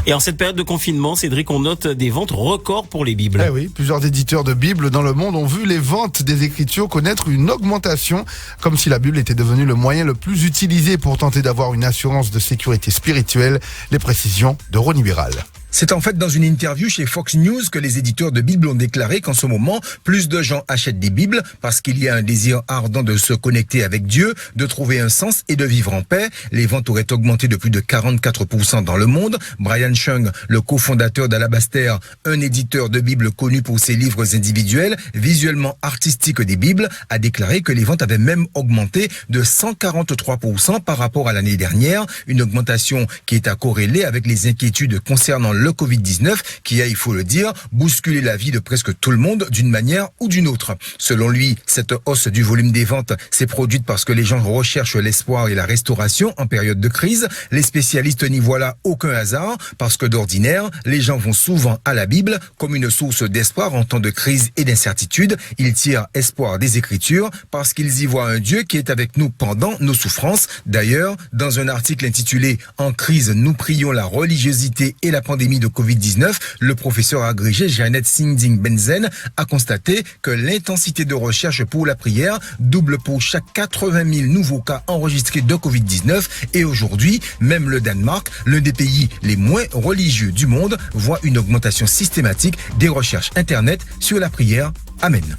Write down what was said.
Et en cette période de confinement, Cédric, on note des ventes records pour les Bibles. Eh oui, plusieurs éditeurs de Bibles dans le monde ont vu les ventes des Écritures connaître une augmentation, comme si la Bible était devenue le moyen le plus utilisé pour tenter d'avoir une assurance de sécurité spirituelle. Les précisions de Ronnie Biral. C'est en fait dans une interview chez Fox News que les éditeurs de Bibles ont déclaré qu'en ce moment, plus de gens achètent des Bibles parce qu'il y a un désir ardent de se connecter avec Dieu, de trouver un sens et de vivre en paix. Les ventes auraient augmenté de plus de 44% dans le monde. Brian Chung, le cofondateur d'Alabaster, un éditeur de Bibles connu pour ses livres individuels, visuellement artistiques des Bibles, a déclaré que les ventes avaient même augmenté de 143% par rapport à l'année dernière. Une augmentation qui est à corréler avec les inquiétudes concernant le Covid-19 qui a, il faut le dire, bousculé la vie de presque tout le monde d'une manière ou d'une autre. Selon lui, cette hausse du volume des ventes s'est produite parce que les gens recherchent l'espoir et la restauration en période de crise. Les spécialistes n'y voient là aucun hasard parce que d'ordinaire, les gens vont souvent à la Bible comme une source d'espoir en temps de crise et d'incertitude. Ils tirent espoir des Écritures parce qu'ils y voient un Dieu qui est avec nous pendant nos souffrances. D'ailleurs, dans un article intitulé « En crise, nous prions la religiosité et la pandémie de Covid-19, le professeur agrégé Janet Singh Benzen a constaté que l'intensité de recherche pour la prière double pour chaque 80 000 nouveaux cas enregistrés de Covid-19 et aujourd'hui, même le Danemark, l'un des pays les moins religieux du monde, voit une augmentation systématique des recherches Internet sur la prière. Amen.